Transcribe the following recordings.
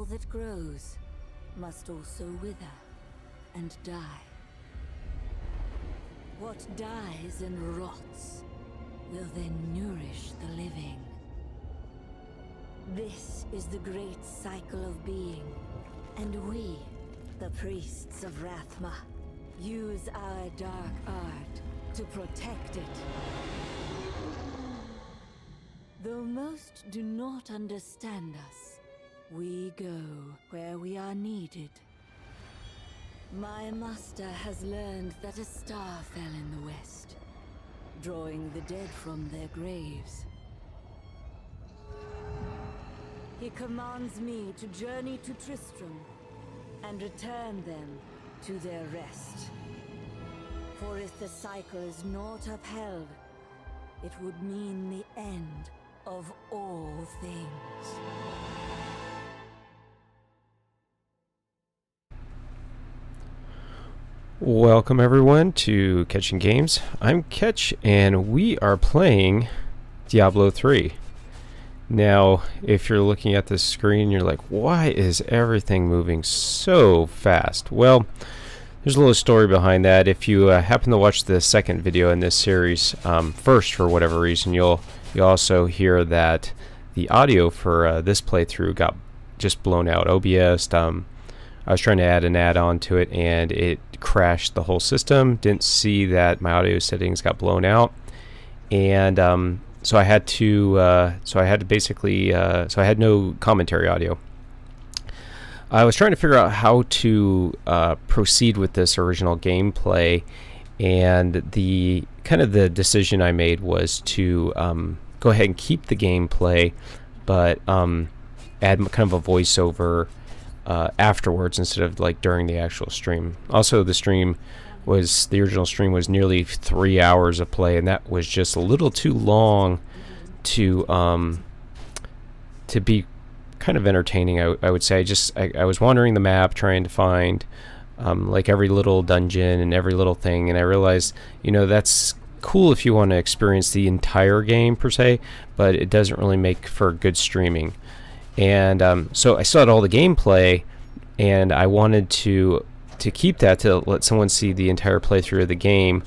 All that grows must also wither and die. What dies and rots will then nourish the living. This is the great cycle of being, and we, the priests of Rathma, use our dark art to protect it. Though most do not understand us, we go where we are needed. My master has learned that a star fell in the west, drawing the dead from their graves. He commands me to journey to Tristram and return them to their rest. For if the cycle is not upheld, it would mean the end of all things. Welcome everyone to Ketchin Games. I'm Ketch and we are playing Diablo 3. Now, if you're looking at the screen, you're like, why is everything moving so fast? Well, there's a little story behind that. If you happen to watch the second video in this series first, for whatever reason, you'll also hear that the audio for this playthrough got just blown out. OBS, I was trying to add an add-on to it and it crashed the whole system. Didn't see that my audio settings got blown out, and so I had to basically so I had no commentary audio. I was trying to figure out how to proceed with this original gameplay, and the decision I made was to go ahead and keep the gameplay, but add kind of a voiceover afterwards instead of like during the actual stream. Also, the original stream was nearly 3 hours of play, and that was just a little too long to be kind of entertaining. I would say I was wandering the map trying to find like every little dungeon and every little thing, and I realized, you know, that's cool if you want to experience the entire game per se, but it doesn't really make for good streaming. And so I still had all the gameplay, and I wanted to keep that to let someone see the entire playthrough of the game,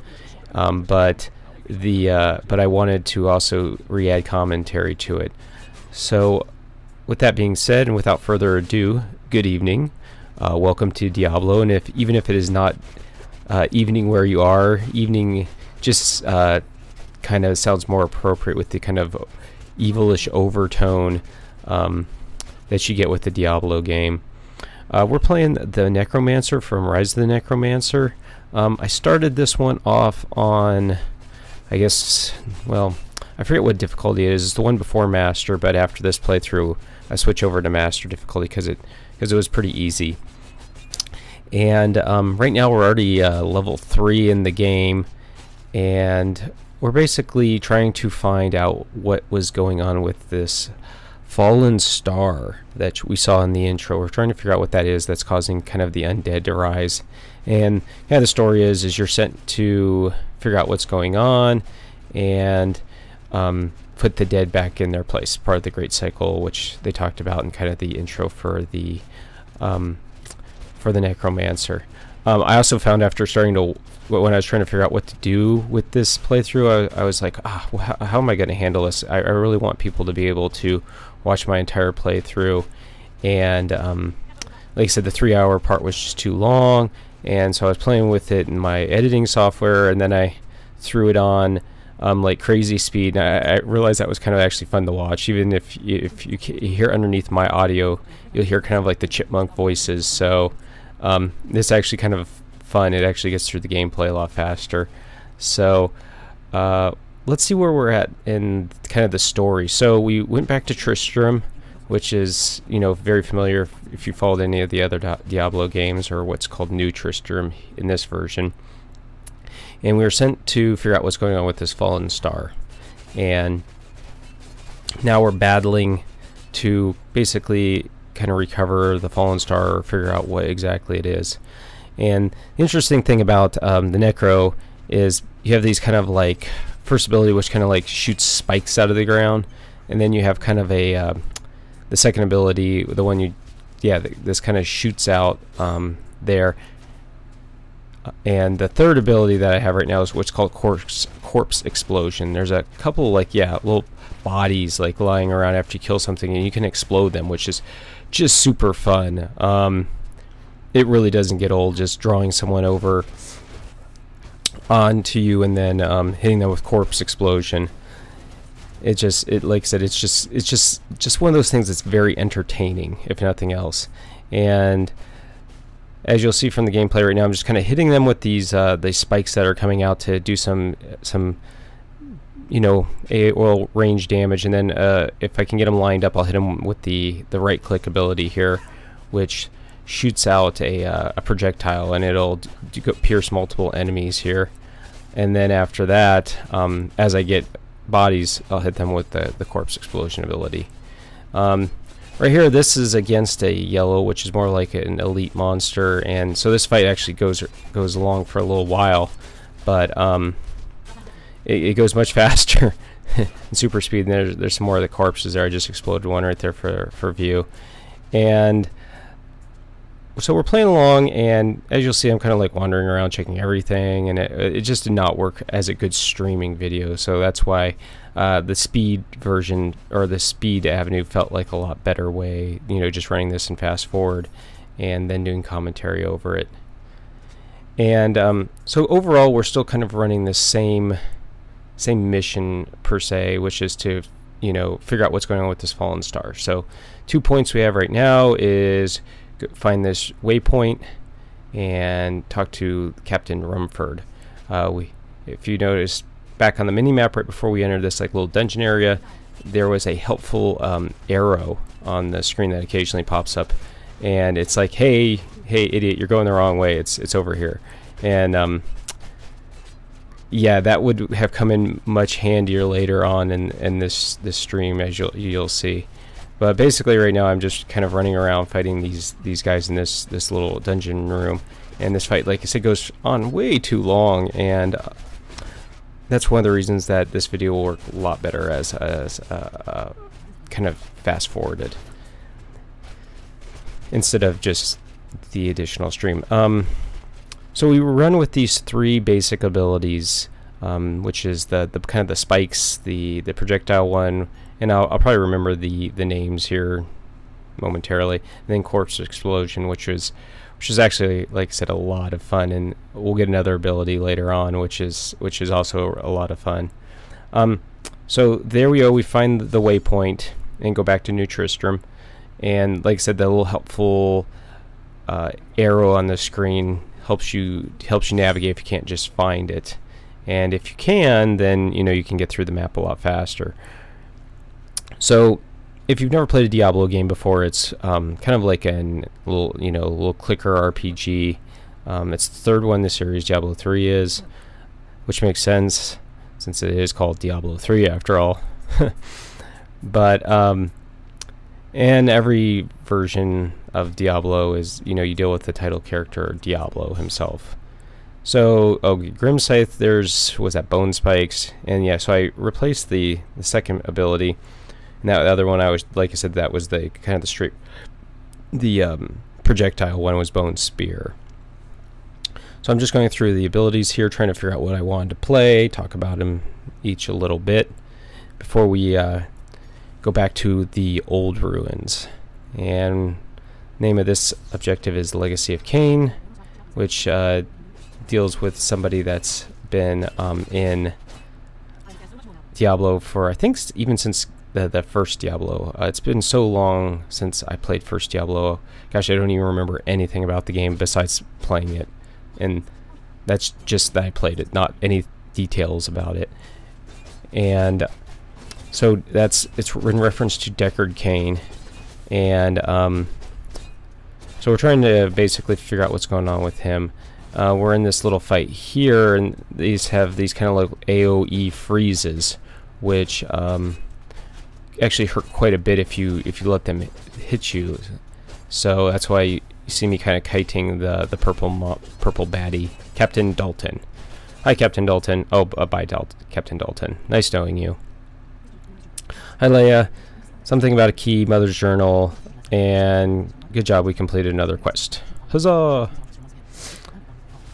but I wanted to also re-add commentary to it. So with that being said, and without further ado, good evening. Welcome to Diablo, and even if it is not evening where you are, evening just kind of sounds more appropriate with the kind of evilish overtone that you get with the Diablo game. We're playing the Necromancer from Rise of the Necromancer. I started this one off on, I guess, well, I forget what difficulty it is. It's the one before Master, but after this playthrough I switch over to Master difficulty because it was pretty easy. And right now we're already level 3 in the game, and we're basically trying to find out what was going on with this fallen star that we saw in the intro. We're trying to figure out what that is that's causing kind of the undead to rise. And the story is you're sent to figure out what's going on and put the dead back in their place, part of the great cycle, which they talked about in kind of the intro for the Necromancer. I also found after when I was trying to figure out what to do with this playthrough, I was like, how am I going to handle this? I really want people to be able to watch my entire playthrough, and like I said, the 3 hour part was just too long, and so I was playing with it in my editing software, and then I threw it on like crazy speed, and I realized that was kind of actually fun to watch. Even if you hear underneath my audio, you'll hear kind of like the chipmunk voices, so this actually kind of fun. It actually gets through the gameplay a lot faster. So let's see where we're at in kind of the story. So we went back to Tristram, which is, you know, very familiar if you followed any of the other Diablo games, or what's called New Tristram in this version. And we were sent to figure out what's going on with this fallen star. And now we're battling to basically kind of recover the fallen star, or figure out what exactly it is. And the interesting thing about the Necro is you have these kind of like first ability, which kind of like shoots spikes out of the ground, and then you have kind of a the second ability, the one you yeah, this kind of shoots out there. And the third ability that I have right now is what's called corpse explosion. There's a couple like little bodies like lying around after you kill something, and you can explode them, which is just super fun. It really doesn't get old, just drawing someone over onto you and then hitting them with corpse explosion. Like I said, it's just one of those things that's very entertaining, if nothing else. And as you'll see from the gameplay right now, I'm just kind of hitting them with these spikes that are coming out to do some oil range damage, and then if I can get them lined up, I'll hit them with the right click ability here, which shoots out a projectile, and it'll pierce multiple enemies here. And then after that, as I get bodies, I'll hit them with the corpse explosion ability. Right here, this is against a yellow, which is more like an elite monster, and so this fight actually goes along for a little while, but it goes much faster in super speed. And there's some more of the corpses there. I just exploded one right there for view. And so we're playing along, and as you'll see, I'm kind of like wandering around checking everything, and it just did not work as a good streaming video. So that's why the speed version, or the speed avenue, felt like a lot better way, just running this in fast forward and then doing commentary over it. And so overall, we're still kind of running the same mission per se, which is to figure out what's going on with this fallen star. So 2 points we have right now is find this waypoint and talk to Captain Rumford. If you notice, back on the mini-map right before we entered this like little dungeon area, there was a helpful arrow on the screen that occasionally pops up, and it's like, hey idiot, you're going the wrong way, it's over here. And yeah, that would have come in much handier later on in this stream, as you'll see. But basically right now I'm just kind of running around fighting these guys in this little dungeon room, and this fight, like I said, goes on way too long, and that's one of the reasons that this video will work a lot better as kind of fast forwarded instead of just the additional stream. So we run with these 3 basic abilities, which is the kind of the spikes, the projectile one, and I'll probably remember the names here momentarily. And then corpse explosion, which is actually, like I said, a lot of fun, and we'll get another ability later on, which is also a lot of fun. So there we go. We find the waypoint and go back to New Tristram, and like I said, that little helpful arrow on the screen helps you navigate if you can't just find it, and if you can, then you can get through the map a lot faster. So if you've never played a Diablo game before, it's kind of like a little clicker RPG. It's the 3rd one in the series. Diablo 3 is, which makes sense since it is called Diablo 3 after all. But and every version of Diablo is, you deal with the title character Diablo himself. So Grimscythe, was that Bone Spikes, and yeah, so I replaced the second ability. And that other one, like I said, that was the kind of the straight, the projectile one was Bone Spear. So I'm just going through the abilities here, trying to figure out what I wanted to play, talk about them each a little bit before we go back to the old ruins. And name of this objective is Legacy of Cain, which deals with somebody that's been in Diablo for, I think, even since the first Diablo. It's been so long since I played first Diablo. Gosh, I don't even remember anything about the game besides playing it, and that's just that I played it, not any details about it. And so it's in reference to Deckard Cain, and so we're trying to basically figure out what's going on with him. We're in this little fight here, and these have these kind of like AoE freezes, which actually hurt quite a bit if you let them hit you. So that's why you see me kind of kiting the purple baddie, Captain Dalton. Hi, Captain Dalton. Oh, bye, Captain Dalton. Nice knowing you. Hi, Leia. Something about a key, Mother's Journal, and good job, we completed another quest. Huzzah!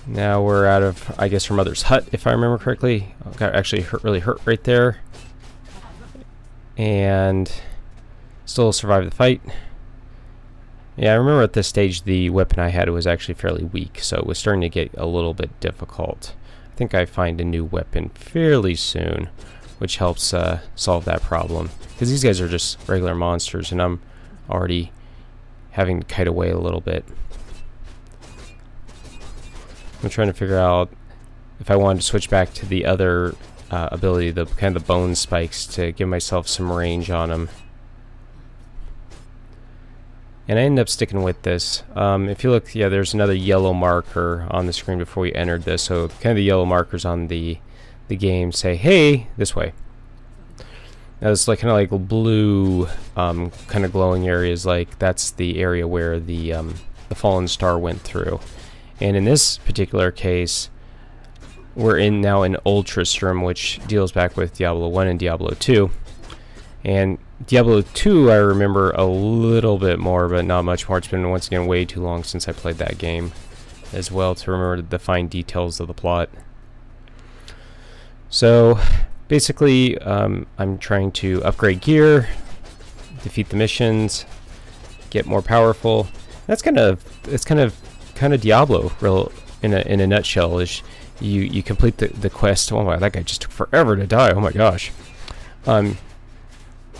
Now we're out of, I guess, her mother's hut, if I remember correctly. Got actually really hurt right there. And still survived the fight. Yeah, I remember at this stage the weapon I had was actually fairly weak, so it was starting to get a little bit difficult. I think I find a new weapon fairly soon, which helps solve that problem. Because these guys are just regular monsters, and I'm already having to kite away a little bit. I'm trying to figure out if I wanted to switch back to the other ability, the kind of the bone spikes, to give myself some range on them. And I ended up sticking with this. If you look, yeah, there's another yellow marker on the screen before we entered this. So kind of the yellow markers on the game say, "Hey, this way." Now it's like kind of like blue, kind of glowing areas. Like that's the area where the fallen star went through. And in this particular case, we're now in Old Tristram, which deals back with Diablo 1 and Diablo 2. And Diablo 2 I remember a little bit more, but not much more. It's been, once again, way too long since I played that game as well to remember the fine details of the plot. So basically, I'm trying to upgrade gear, defeat the missions, get more powerful. It's kind of Diablo, real in a nutshell. Is you complete the quest. Oh my, that guy just took forever to die. Oh my gosh.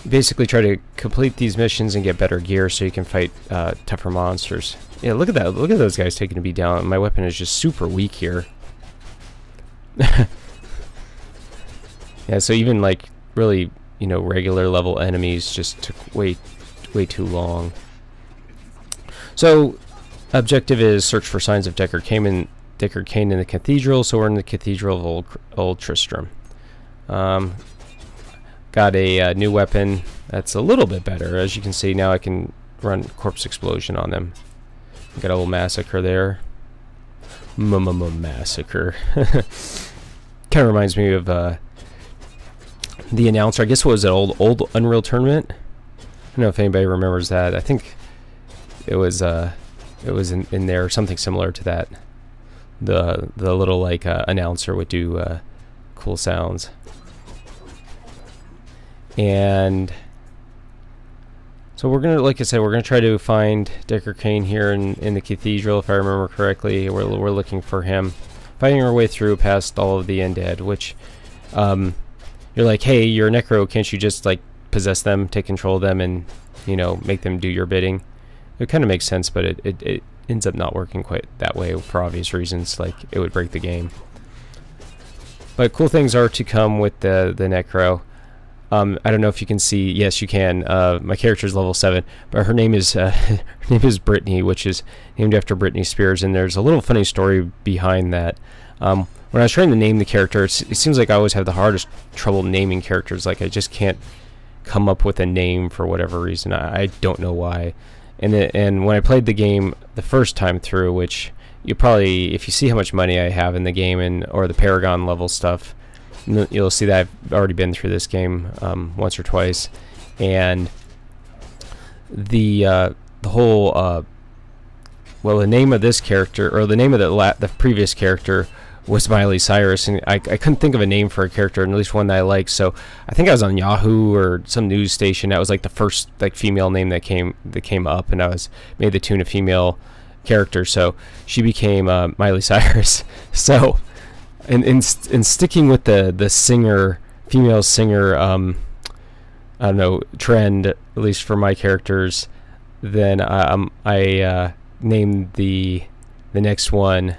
Basically try to complete these missions and get better gear so you can fight tougher monsters. Yeah, look at that. Look at those guys taking to be down. My weapon is just super weak here. Yeah, so even like really, you know, regular level enemies just took way too long. So objective is search for signs of Deckard Cain in the cathedral. So we're in the cathedral of Old Tristram. Got a new weapon that's a little bit better. As you can see, now I can run Corpse Explosion on them. Got a little massacre there. Massacre. Kind of reminds me of the announcer. I guess it was an old Unreal Tournament. I don't know if anybody remembers that. I think it was in there, something similar to that. The little like announcer would do cool sounds. And so we're gonna, like I said, we're gonna try to find Deckard Cain here in the cathedral, if I remember correctly. We're looking for him, fighting our way through past all of the undead. Which, you're like, hey, you're a necro, can't you just like possess them, take control of them, and you know, make them do your bidding? It kind of makes sense, but it ends up not working quite that way for obvious reasons. Like it would break the game. But cool things are to come with the necro. I don't know if you can see. Yes, you can. My character is level 7, but her name is Brittany, which is named after Britney Spears. And there's a little funny story behind that. When I was trying to name the character, it seems like I always have the hardest trouble naming characters. Like I just can't come up with a name for whatever reason. I don't know why. And when I played the game the first time through, which you probably, if you see how much money I have in the game or the Paragon level stuff, you'll see that I've already been through this game once or twice, and the whole well, the name of this character, or the name of the previous character, was Miley Cyrus, and I couldn't think of a name for a character, and at least one that I liked. So I think I was on Yahoo or some news station. That was like the first like female name that came up, and I made the tune a female character, so she became Miley Cyrus. So. And sticking with the singer, female singer, I don't know, trend, at least for my characters, then I named the next one,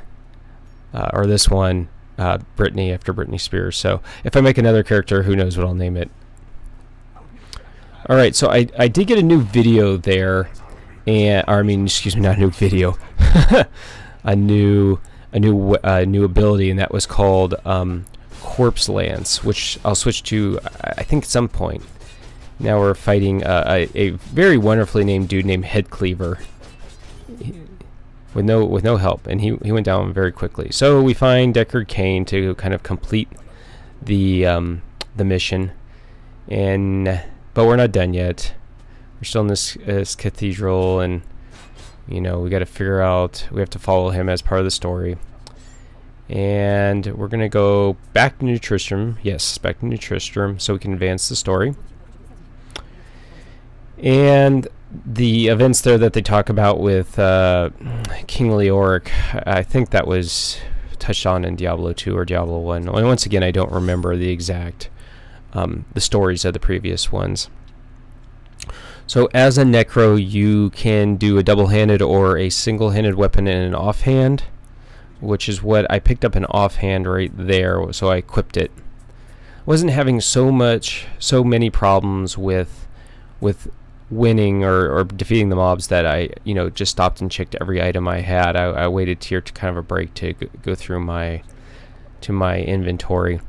or this one, Britney, after Britney Spears. So if I make another character, who knows what I'll name it. Alright, so I did get a new video there, or I mean, excuse me, not a new video, a new ability, and that was called Corpse Lance, which I'll switch to, I think, at some point. Now we're fighting a very wonderfully named dude named Head Cleaver with no help, and he went down very quickly. So we find Deckard Cain to kind of complete the mission, but we're not done yet. We're still in this cathedral, and You know, we got to figure out, we have to follow him as part of the story. And we're going to go back to New Tristram. Yes, back to New Tristram so we can advance the story. And the events there that they talk about with King Leoric, I think that was touched on in Diablo 2 or Diablo 1. Once again, I don't remember the exact the stories of the previous ones. So as a Necro, you can do a double-handed or a single-handed weapon in an offhand, which is what I picked up an offhand right there, so I equipped it. Wasn't having so many problems with winning or defeating the mobs that I, you know, just stopped and checked every item I had. I waited here to kind of a break to go through my inventory.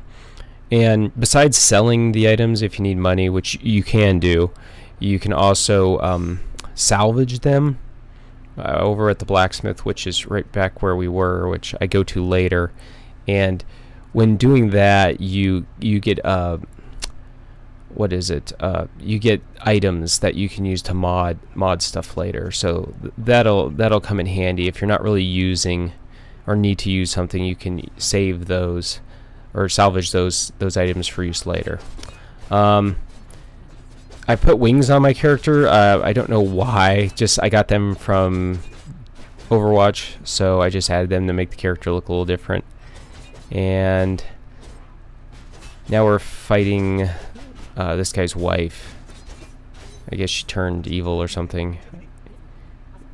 And besides selling the items, if you need money, which you can do, you can also salvage them over at the blacksmith, which is right back where we were, which I go to later. And when doing that, you get what is it? You get items that you can use to mod stuff later. So that'll come in handy if you're not really using or need to use something. You can save those or salvage those items for use later. I put wings on my character. I don't know why. Just I got them from Overwatch, so I just added them to make the character look a little different. And now we're fighting this guy's wife. I guess she turned evil or something.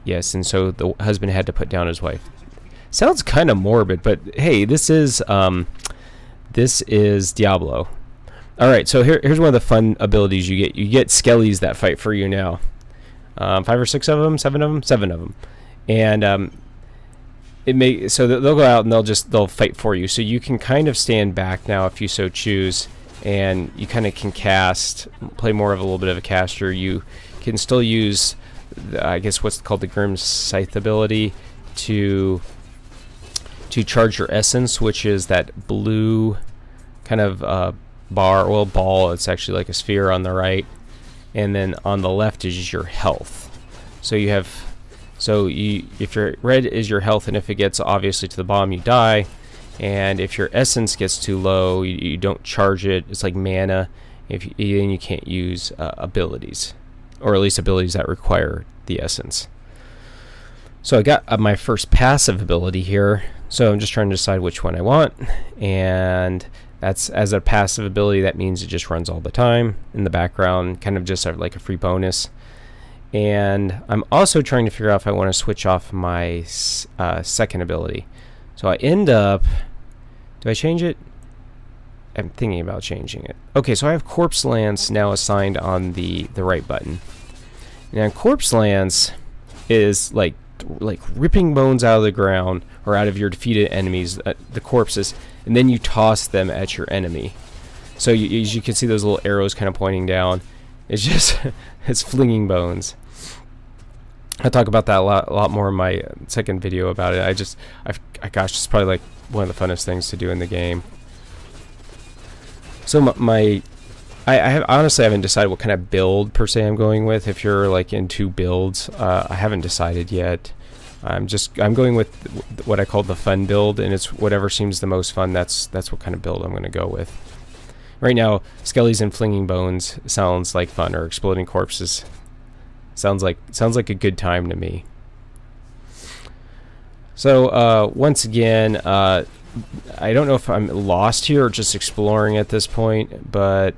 Yes, and so the husband had to put down his wife. Sounds kind of morbid, but hey, this is Diablo. Alright, so here's one of the fun abilities you get. You get skellies that fight for you now. 5 or 6 of them? 7 of them? 7 of them. And so they'll go out and they'll fight for you. So you can kind of stand back now if you so choose, and you kind of can play more of a little bit of a caster. You can still use, I guess, what's called the Grim Scythe ability to charge your essence, which is that blue kind of ball. It's actually like a sphere on the right, and then on the left is your health. So you have, if your red is your health, and if it gets obviously to the bottom, you die. And if your essence gets too low, you don't charge it. It's like mana. Then you can't use abilities, or at least abilities that require the essence. So I got my first passive ability here. So I'm just trying to decide which one I want, and that's, as a passive ability, that means it just runs all the time in the background, kind of just like a free bonus. And I'm also trying to figure out if I want to switch off my second ability. So I end up, do I change it? I'm thinking about changing it. Okay, so I have Corpse Lance now assigned on the right button. Now Corpse Lance is like ripping bones out of the ground or out of your defeated enemies, the corpses, and then you toss them at your enemy. So as you can see, those little arrows kind of pointing down. It's just it's flinging bones. I'll talk about that a lot more in my second video about it. Gosh, it's probably like one of the funnest things to do in the game. So I honestly haven't decided what kind of build per se I'm going with. If you're like into builds, I haven't decided yet. I'm going with what I call the fun build, and it's whatever seems the most fun. That's what kind of build I'm going to go with. Right now, skellies and flinging bones sounds like fun, or exploding corpses sounds like a good time to me. So once again, I don't know if I'm lost here or just exploring at this point, but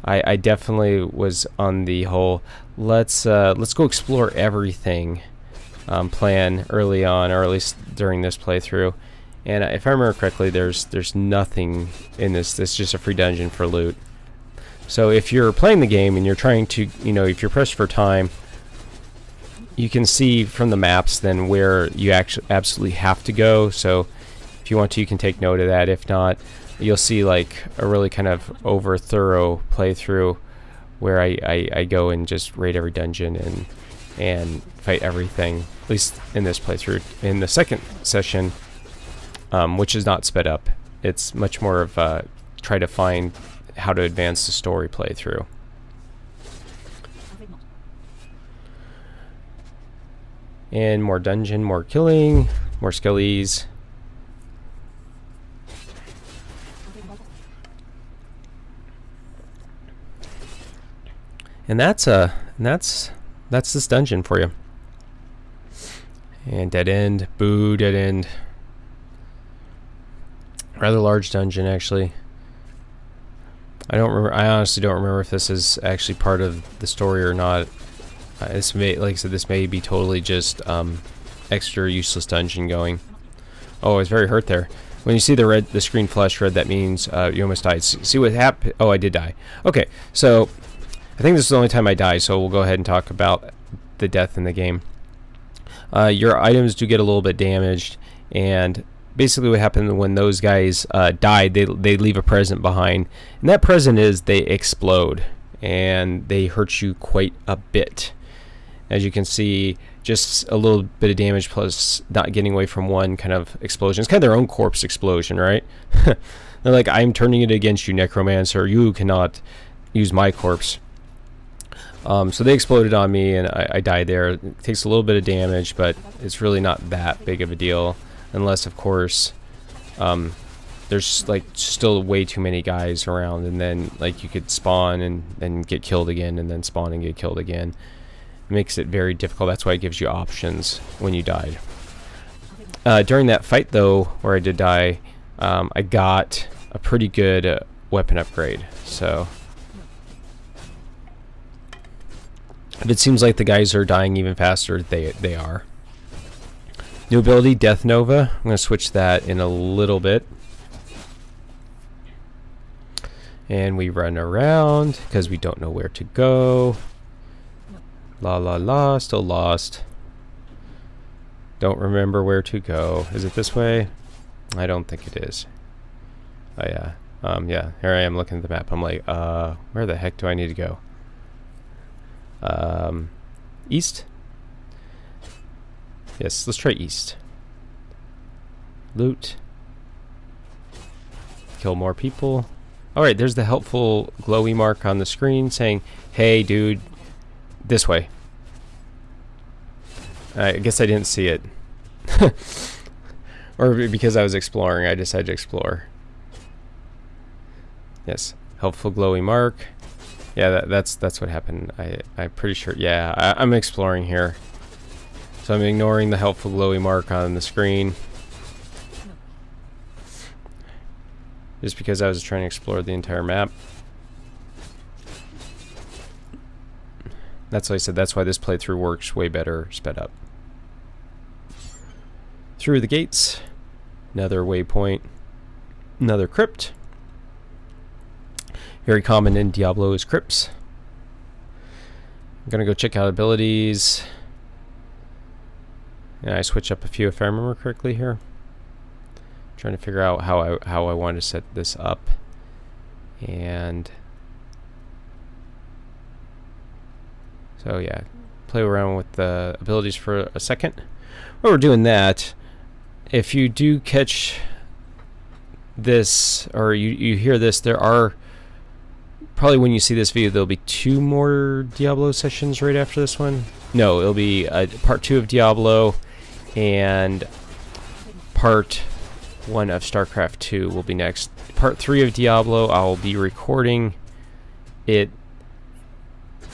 I definitely was on the whole let's go explore everything plan early on, or at least during this playthrough. And if I remember correctly, there's nothing in this. This is just a free dungeon for loot. So if you're playing the game and you're trying to, if you're pressed for time, you can see from the maps then where you actually absolutely have to go. So if you want to, you can take note of that. If not, you'll see like a really kind of over thorough playthrough where I go and just raid every dungeon and fight everything, at least in this playthrough. In the second session, which is not sped up, it's much more of try to find how to advance the story playthrough. And more dungeon, more killing, more skellies. And that's this dungeon for you. And dead end, boo, dead end. Rather large dungeon, actually. I honestly don't remember if this is actually part of the story or not. This may, like I said, this may be totally just extra useless dungeon going. Oh, I was very hurt there. When you see the screen flash red, that means you almost died. See what happened? Oh, I did die. Okay, so I think this is the only time I die, so we'll go ahead and talk about the death in the game. Your items do get a little bit damaged, and basically what happened when those guys died, they leave a present behind, and that present is they explode, and they hurt you quite a bit. As you can see, just a little bit of damage plus not getting away from one kind of explosion. It's kind of their own corpse explosion, right? They're like, I'm turning it against you, Necromancer. You cannot use my corpse. So they exploded on me, and I died there. It takes a little bit of damage, but it's really not that big of a deal. Unless, of course, there's like still way too many guys around, and then like you could spawn and then get killed again, and then spawn and get killed again. It makes it very difficult. That's why it gives you options when you died. During that fight, though, where I did die, I got a pretty good weapon upgrade. So if it seems like the guys are dying even faster, they are. New ability, Death Nova. I'm going to switch that in a little bit. And we run around because we don't know where to go. La la la, still lost. Don't remember where to go. Is it this way? I don't think it is. Oh yeah. Yeah, here I am looking at the map. I'm like, where the heck do I need to go? East? Yes, let's try east. Loot. Kill more people. Alright, there's the helpful glowy mark on the screen saying, hey dude, this way. I guess I didn't see it. Or because I was exploring, I decided to explore. Yes, helpful glowy mark. Yeah, that's what happened. I'm pretty sure. Yeah, I'm exploring here. So I'm ignoring the helpful glowy mark on the screen. Just because I was trying to explore the entire map. That's why I said that's why this playthrough works way better sped up. Through the gates. Another waypoint. Another crypt. Very common in Diablo is crypts. I'm gonna go check out abilities. And I switch up a few if I remember correctly here. Trying to figure out how I want to set this up. And so yeah, play around with the abilities for a second. While we're doing that, if you do catch this or you hear this, there are probably, when you see this video, there'll be 2 more Diablo sessions right after this one. No, it'll be part 2 of Diablo, and part 1 of StarCraft 2 will be next. Part 3 of Diablo, I'll be recording it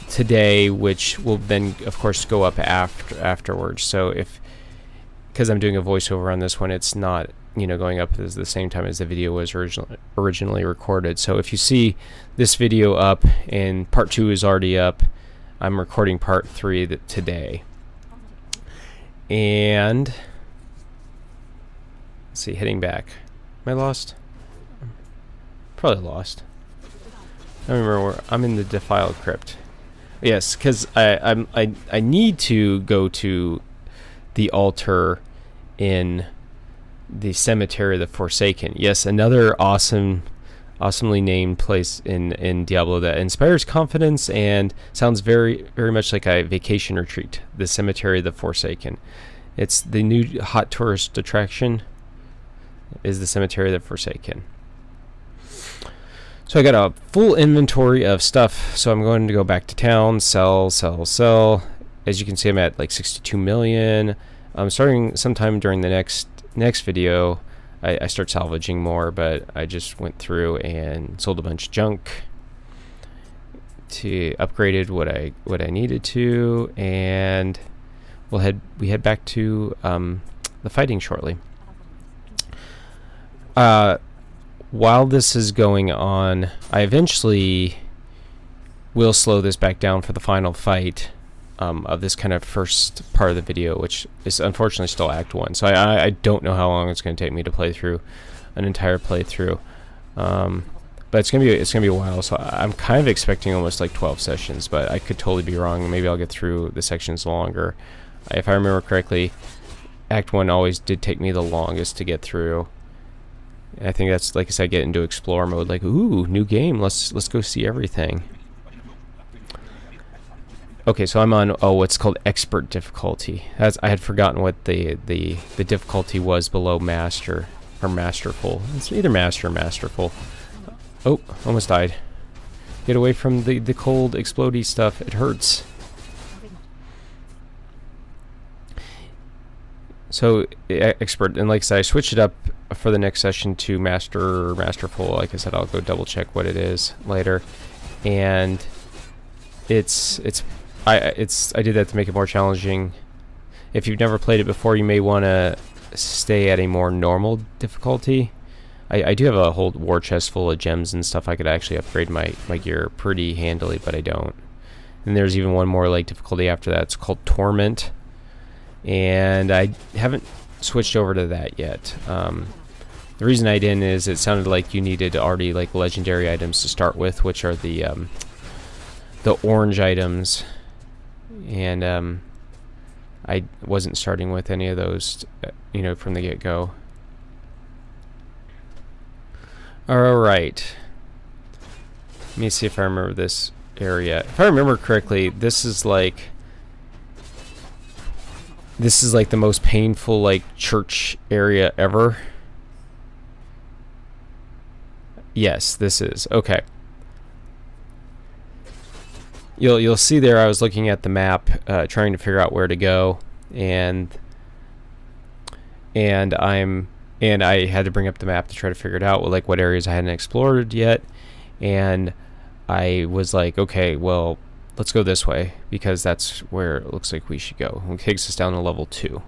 today, which will then of course go up afterwards. So because I'm doing a voiceover on this one, it's not, you know, going up at the same time as the video was originally recorded. So if you see this video up and part 2 is already up, I'm recording part 3 today. And let's see, heading back. Am I lost? Probably lost. I don't remember where I'm in. The defiled crypt. Yes, because I need to go to the altar in the cemetery of the Forsaken. Yes, another awesomely named place in Diablo that inspires confidence and sounds very much like a vacation retreat. The cemetery of the Forsaken. It's the new hot tourist attraction. Is the cemetery of the Forsaken. So I got a full inventory of stuff, so I'm going to go back to town, sell. as you can see, I'm at like 62 million. Starting sometime during the next video, I start salvaging more, but I just went through and sold a bunch of junk to upgraded what I needed to, and we head back to the fighting shortly. While this is going on, I eventually will slow this back down for the final fight of this kind of first part of the video, which is unfortunately still Act 1. So I don't know how long it's going to take me to play through an entire playthrough, but it's gonna be a while. So I'm kind of expecting almost like 12 sessions, but I could totally be wrong. Maybe I'll get through the sections longer. If I remember correctly, Act 1 always did take me the longest to get through. I think that's, like I said, get into explore mode, like, ooh, new game, let's go see everything. Okay, so I'm on what's called expert difficulty. I had forgotten what the difficulty was below master or masterful. It's either master or masterful. Oh, almost died. Get away from the cold explodey stuff. It hurts. So expert, and like I said, I switched it up for the next session to master or masterful. Like I said, I'll go double check what it is later, and I did that to make it more challenging. If you've never played it before, you may want to stay at a more normal difficulty. I do have a whole war chest full of gems and stuff. I could actually upgrade my gear pretty handily, but I don't. And there's even one more like difficulty after that. It's called Torment, and I haven't switched over to that yet. The reason I didn't is it sounded like you needed already like legendary items to start with, which are the orange items, and I wasn't starting with any of those, you know, from the get-go. Alright, let me see if I remember this area. If I remember correctly, this is like the most painful like church area ever. Yes, this is. Okay. You'll see there I was looking at the map, trying to figure out where to go, and I had to bring up the map to try to figure it out, like what areas I hadn't explored yet, and I was like, okay, well, let's go this way because that's where it looks like we should go. It takes us down to level 2.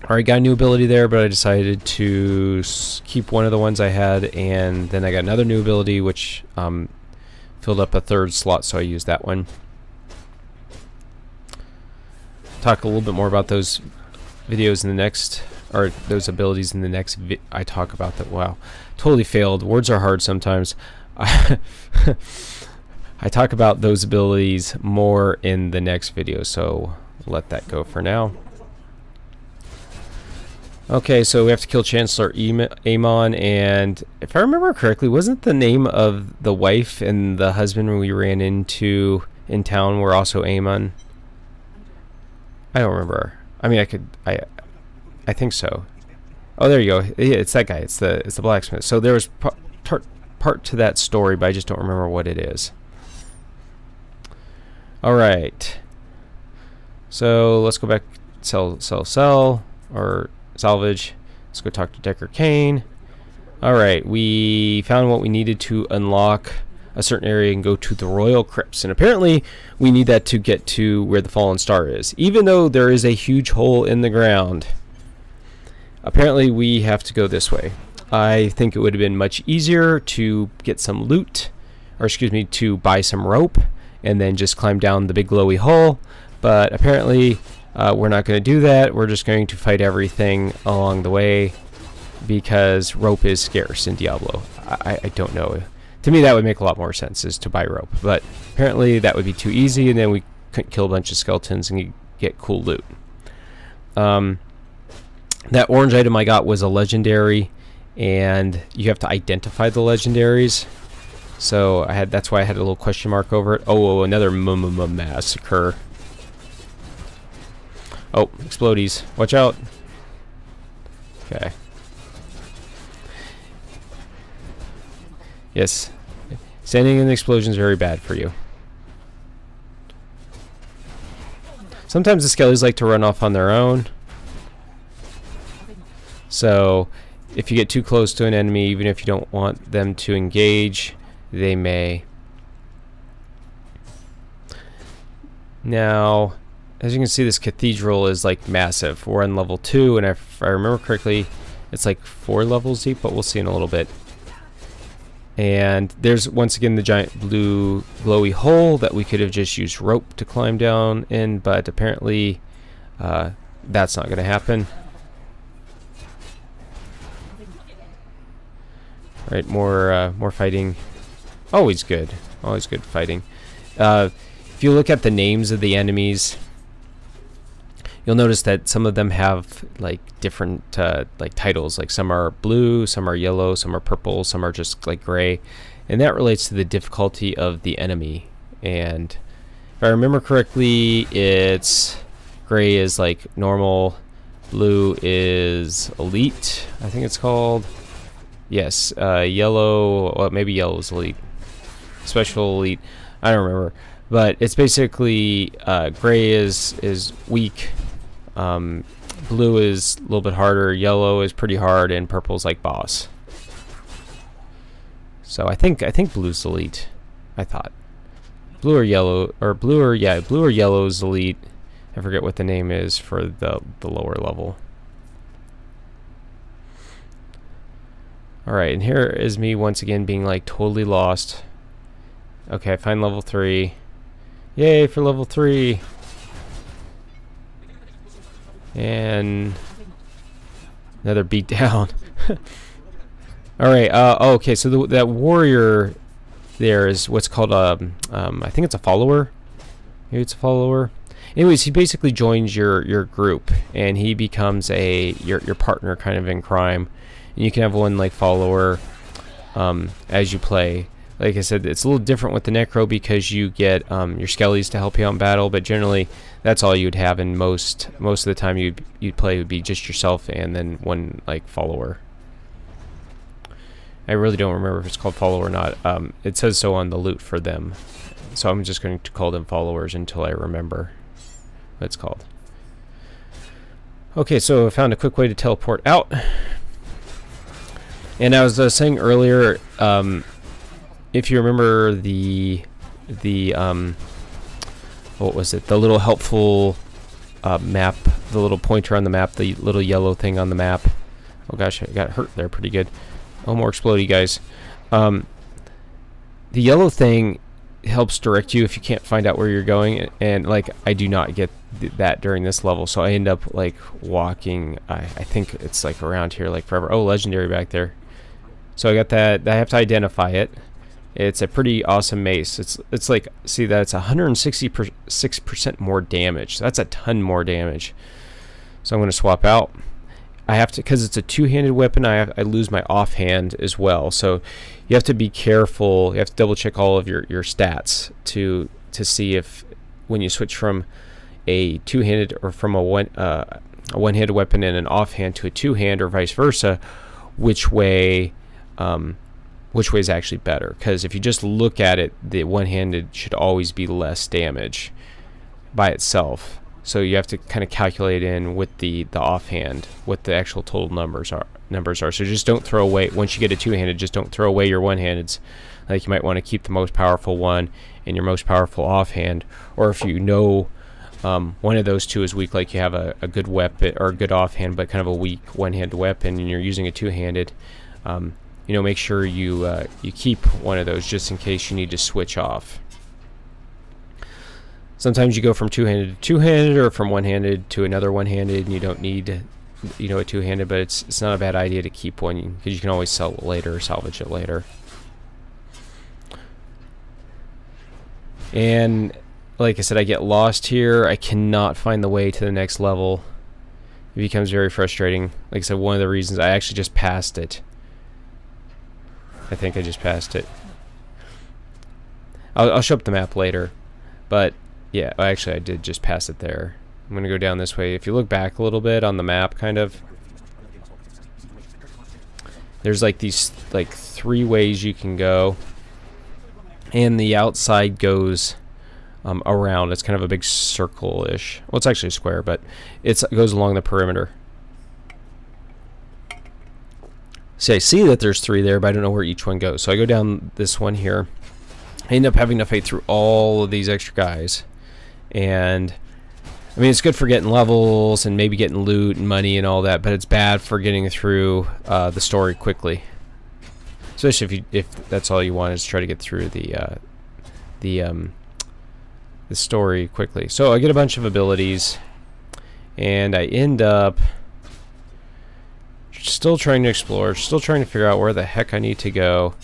Alright, got a new ability there, but I decided to keep one of the ones I had, and then I got another new ability which filled up a third slot, so I used that one. Talk a little bit more about those videos in the next, or those abilities in the next I talk about that. Wow, totally failed. Words are hard sometimes. I talk about those abilities more in the next video, so let that go for now. Okay, so we have to kill Chancellor Amon, and if I remember correctly, wasn't the name of the wife and the husband we ran into in town were also Amon? I don't remember. I mean, I think so. Oh, there you go. Yeah, it's that guy. It's the blacksmith. So there was part to that story, but I just don't remember what it is. All right. So let's go back. Sell, or salvage. Let's go talk to Decker Kane. All right, we found what we needed to unlock a certain area and go to the Royal Crypts, and apparently we need that to get to where the Fallen Star is, even though there is a huge hole in the ground. Apparently we have to go this way. I think it would have been much easier to get some loot, or excuse me, to buy some rope and then just climb down the big glowy hole, but apparently we're not going to do that. We're just going to fight everything along the way because rope is scarce in Diablo. I don't know. To me, that would make a lot more sense, is to buy rope. But apparently that would be too easy, and then we couldn't kill a bunch of skeletons and get cool loot. That orange item I got was a legendary, and you have to identify the legendaries. So that's why I had a little question mark over it. Oh, another massacre. Oh, explodies. Watch out. Okay. Yes. Standing in the explosion is very bad for you. Sometimes the skellies like to run off on their own. So if you get too close to an enemy, even if you don't want them to engage, they may. Now, as you can see, this cathedral is like massive. We're on level 2, and if I remember correctly, it's like 4 levels deep, but we'll see in a little bit. And there's once again the giant blue glowy hole that we could have just used rope to climb down in, but apparently that's not going to happen. Right, more fighting. Always good. Always good fighting. If you look at the names of the enemies, you'll notice that some of them have like different like titles. Like some are blue, some are yellow, some are purple, some are just like gray, and that relates to the difficulty of the enemy. And if I remember correctly, it's gray is like normal, blue is elite, I think it's called. Yes, yellow, well, maybe yellow is elite, special elite, I don't remember, but it's basically gray is weak. Blue is a little bit harder, yellow is pretty hard, and purple is like boss. So I think blue's elite. I thought blue or yellow, or blue or yellow is elite. I forget what the name is for the lower level. All right, and here is me once again being like totally lost. Okay, I find level 3. Yay for level 3. And another beat down. Alright, okay, so that warrior there is what's called I think it's a follower. Maybe it's a follower. Anyways, he basically joins your group, and he becomes your partner kind of in crime. And you can have one like follower as you play. Like I said, it's a little different with the Necro because you get your skellies to help you out in battle, but generally that's all you'd have, and most of the time you'd play would be just yourself and then one like follower. I really don't remember if it's called follower or not. It says so on the loot for them, so I'm just going to call them followers until I remember what it's called. Okay, so I found a quick way to teleport out. And I was saying earlier, if you remember the what was it? The little helpful map, the little pointer on the map, the little yellow thing on the map. Oh gosh, I got hurt there pretty good. Oh, more explodey guys. The yellow thing helps direct you if you can't find out where you're going, and like I do not get that during this level, so I end up like walking. I think it's like around here like forever. Oh, legendary back there. So I got that. I have to identify it. It's a pretty awesome mace. It's like, see, that's 166% more damage. So that's a ton more damage. So I'm going to swap out. I have to, because it's a two-handed weapon, I lose my offhand as well. So you have to be careful. You have to double check all of your stats to see if when you switch from a two-handed or from a one-handed weapon and an offhand to a two-hand or vice versa, which way is actually better. Because if you just look at it, the one-handed should always be less damage by itself. So you have to kind of calculate in with the offhand what the actual total numbers are. So just don't throw away, once you get a two-handed, just don't throw away your one-handeds. Like you might want to keep the most powerful one and your most powerful offhand, or if you know one of those two is weak, like you have a good weapon or a good offhand but kind of a weak one-handed weapon and you're using a two-handed, you know, make sure you keep one of those just in case you need to switch off. Sometimes you go from two-handed to two-handed, or from one-handed to another one-handed, and you don't need, you know, a two-handed, but it's not a bad idea to keep one because you can always sell it later or salvage it later. And like I said, I get lost here. I cannot find the way to the next level. It becomes very frustrating. Like I said, one of the reasons I actually just passed it. I think I just passed it. I'll show up the map later, but yeah, actually I did just pass it there. I'm gonna go down this way. If you look back a little bit on the map, kind of, there's like these like 3 ways you can go. and the outside goes around. It's kind of a big circle-ish. Well, it's actually a square, but it goes along the perimeter. See, I see that there's 3 there, but I don't know where each one goes. So I go down this one here. I end up having to fight through all of these extra guys. And, I mean, it's good for getting levels and maybe getting loot and money and all that, but it's bad for getting through the story quickly. Especially if that's all you want is try to get through the story quickly. So I get a bunch of abilities, and I end up still trying to explore, still trying to figure out where the heck I need to go.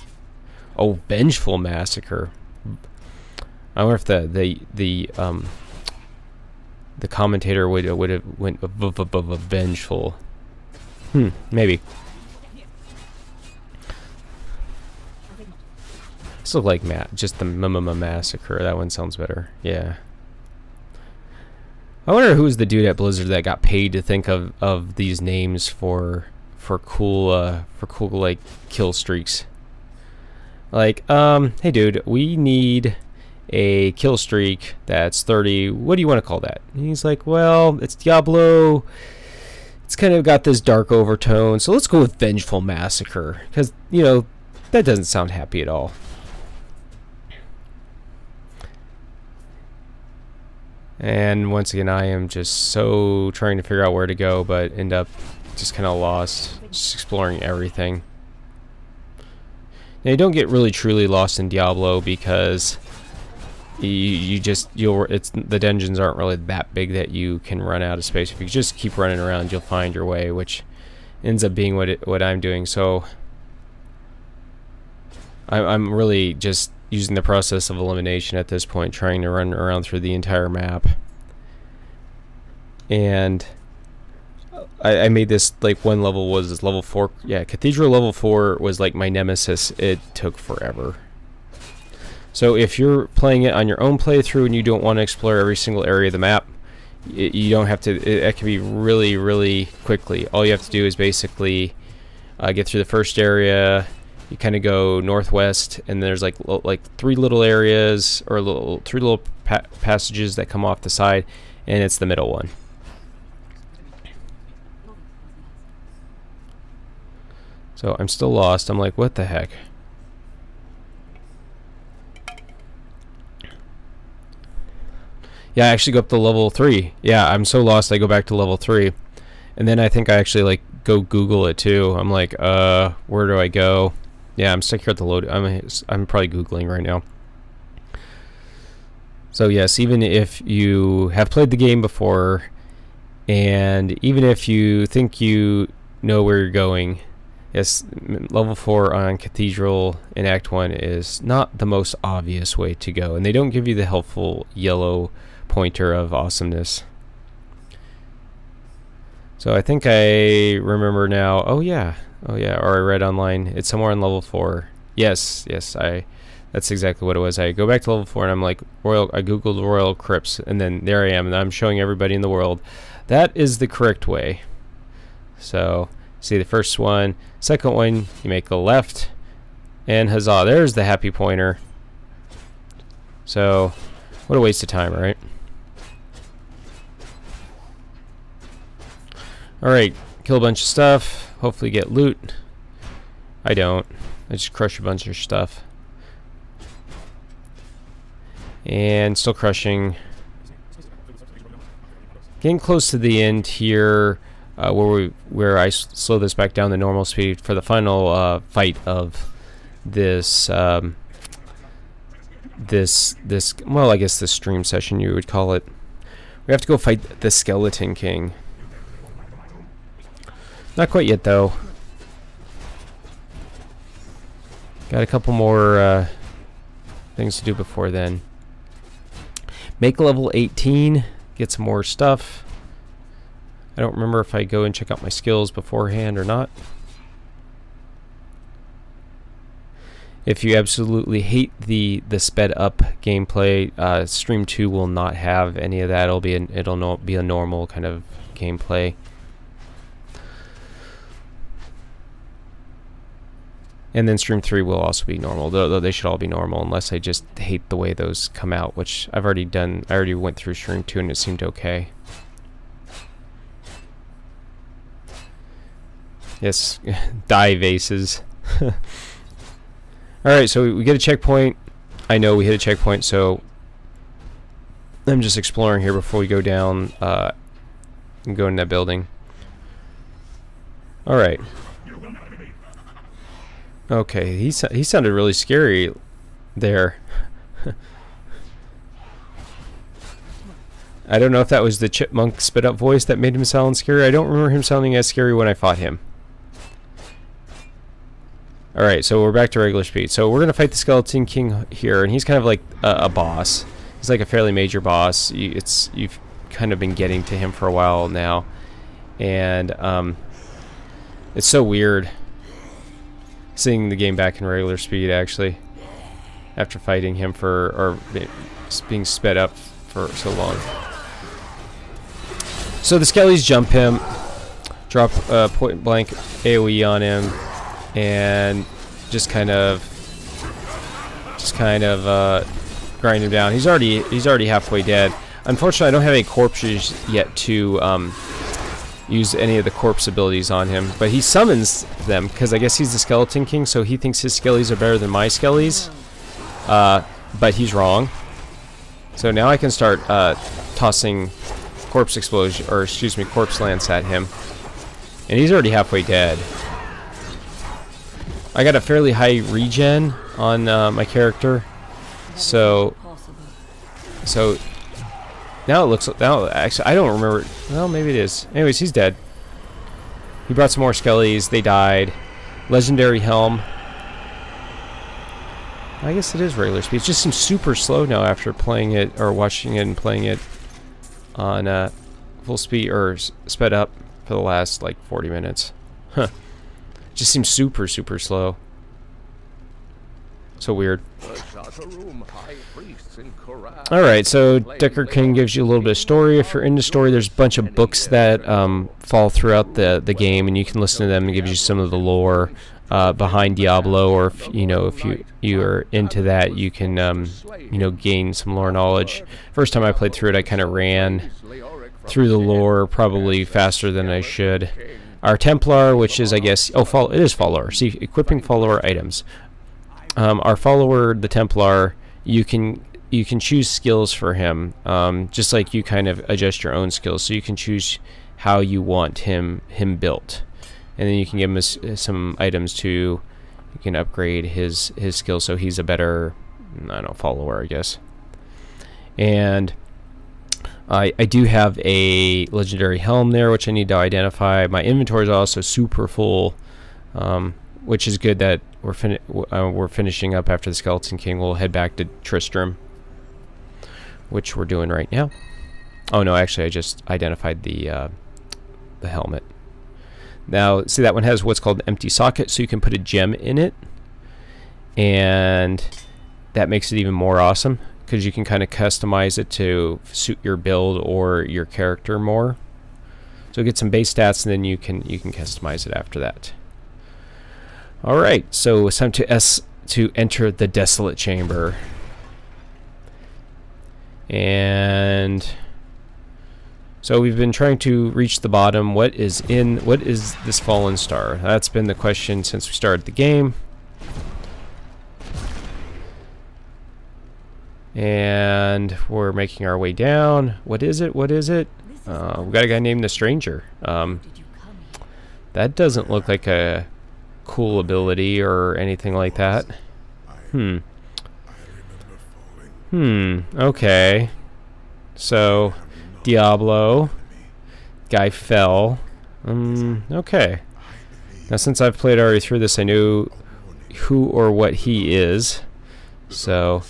Oh, Vengeful Massacre. I wonder if the commentator would have went vengeful. Maybe. This looks like just the Massacre. That one sounds better. Yeah. I wonder who's the dude at Blizzard that got paid to think of these names for cool like kill streaks. Like, hey dude, we need a kill streak that's 30. What do you want to call that? And he's like, well, it's Diablo. It's kind of got this dark overtone, so let's go with Vengeful Massacre, because, you know, that doesn't sound happy at all. And once again, I am just so trying to figure out where to go, but end up just kind of lost, just exploring everything. Now, you don't get really truly lost in Diablo because the dungeons aren't really that big that you can run out of space. If you just keep running around, you'll find your way, which ends up being what I'm doing. So I'm really just using the process of elimination at this point, trying to run around through the entire map. And I made this, like, one level was level 4. Yeah, Cathedral level 4 was like my nemesis. It took forever. So if you're playing it on your own playthrough and you don't want to explore every single area of the map, you don't have to. It can be really, really quickly. All you have to do is basically get through the first area. You kind of go northwest, and there's like 3 little areas, or 3 little passages that come off the side, and it's the middle one. So I'm still lost. I'm like, what the heck? Yeah, I actually go up to level 3. Yeah, I'm so lost I go back to level 3. And then I think I actually like go Google it too. I'm like, where do I go? Yeah, I'm stuck here at the load. I'm probably Googling right now. So yes, even if you have played the game before, and even if you think you know where you're going, yes, level 4 on Cathedral in Act 1 is not the most obvious way to go, and they don't give you the helpful yellow pointer of awesomeness. So I think I remember now. Oh yeah, or I read online. It's somewhere on level 4. Yes, that's exactly what it was. I go back to level 4 and I'm like, I googled Royal Crypts, and then there I am, and I'm showing everybody in the world that is the correct way. So see the first one, second one, you make a left, and huzzah, there's the happy pointer. So what a waste of time, right? Alright, kill a bunch of stuff, hopefully get loot. I don't. I just crush a bunch of stuff. And still crushing. Getting close to the end here, where I slow this back down to normal speed for the final fight of this well, I guess this stream session you would call it. We have to go fight the Skeleton King. Not quite yet though. Got a couple more things to do before then. Make level 18, get some more stuff. I don't remember if I go and check out my skills beforehand or not. If you absolutely hate the sped up gameplay, Stream 2 will not have any of that. It'll be a normal kind of gameplay. And then stream 3 will also be normal, though they should all be normal, unless I just hate the way those come out, which I've already done. I already went through stream 2 and it seemed okay. Yes, die vases. Alright, so we get a checkpoint. I know we hit a checkpoint, so I'm just exploring here before we go down and go in that building. Alright. Okay, he sounded really scary there. I don't know if that was the chipmunk spit up voice that made him sound scary. I don't remember him sounding as scary when I fought him. Alright, so we're back to regular speed. So we're going to fight the Skeleton King here, and he's kind of like a boss. He's like a fairly major boss. You've kind of been getting to him for a while now. And it's so weird seeing the game back in regular speed, actually, after fighting him or being sped up for so long. So the Skellies jump him, drop point blank AoE on him, and just kind of grind him down. He's already halfway dead. Unfortunately, I don't have any corpses yet to use any of the corpse abilities on him, but he summons them because I guess he's the Skeleton King, so he thinks his Skellies are better than my Skellies, but he's wrong. So now I can start tossing corpse explosion, or excuse me, corpse lance at him, and he's already halfway dead. I got a fairly high regen on my character, so now it looks, actually I don't remember, well maybe it is. Anyways, he's dead. He brought some more Skellies, they died. Legendary helm. I guess it is regular speed. It just seems super slow now after playing it, or watching it and playing it on full speed, or sped up for the last like 40 minutes. Huh. Just seems super slow. So weird. Alright, so Decker King gives you a little bit of story. If you're into story, there's a bunch of books that fall throughout the game, and you can listen to them and gives you some of the lore behind Diablo, or if you are into that, you can gain some lore knowledge. First time I played through it, I kind of ran through the lore probably faster than I should. Our Templar, which is, I guess, it is follower. See, equipping follower items. Our follower, the Templar, you can choose skills for him, just like you kind of adjust your own skills. So you can choose how you want him built, and then you can give him some items to, you can upgrade his skills so he's a better, I don't know, follower, I guess. And I do have a legendary helm there, which I need to identify. My inventory is also super full, which is good that we're finishing up after the Skeleton King. We'll head back to Tristram, which we're doing right now. Oh no, actually I just identified the helmet. Now, see, that one has what's called an empty socket, so you can put a gem in it, and that makes it even more awesome, because you can kind of customize it to suit your build or your character more. So get some base stats, and then you can customize it after that. All right, so it's time to enter the Desolate Chamber, and so we've been trying to reach the bottom. What is this fallen star? That's been the question since we started the game. And we're making our way down. What is it? What is it? We got a guy named the Stranger. That doesn't look like a cool ability or anything like that. Okay. So Diablo guy fell. Okay. Now since I've played already through this, I know who or what he is. So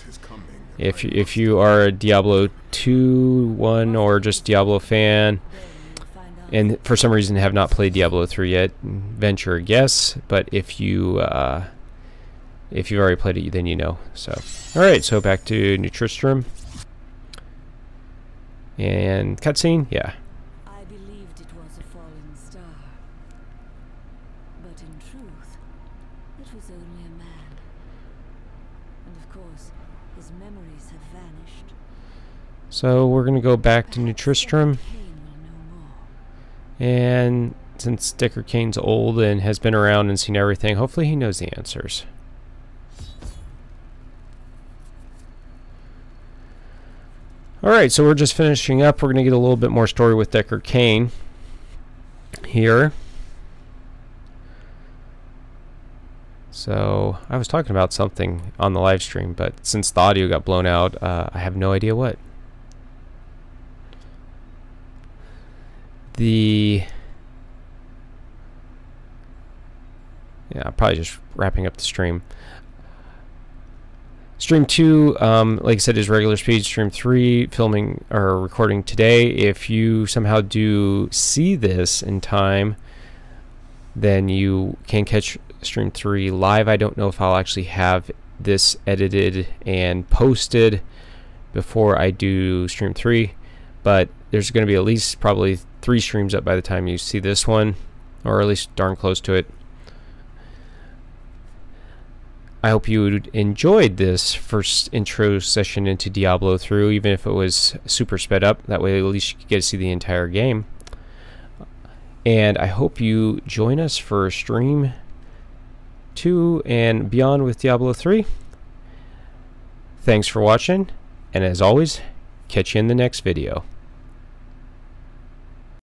if you are a Diablo 2, 1, or just Diablo fan, and for some reason have not played Diablo 3 yet, venture a guess. But if you've already played it, then you know. So, all right. So back to New Tristram and cutscene. Yeah. I believed it was a fallen star, but in truth, it was only His memories have vanished. So we're going to go back to New Tristram. Cain will know more. And since Deckard Cain's old and has been around and seen everything, hopefully he knows the answers. Alright, so we're just finishing up. We're going to get a little bit more story with Deckard Cain here. So, I was talking about something on the live stream, but since the audio got blown out, I have no idea what. Yeah, I'm probably just wrapping up the stream. Stream 2, like I said, is regular speed. Stream 3, filming or recording today. If you somehow do see this in time, then you can catch Stream 3 live. I don't know if I'll actually have this edited and posted before I do Stream 3, but there's going to be at least probably 3 streams up by the time you see this one, or at least darn close to it. I hope you enjoyed this first intro session into Diablo 3, even if it was super sped up. That way at least you could get to see the entire game. And I hope you join us for Stream 2 and beyond with Diablo 3. Thanks for watching, and as always, catch you in the next video.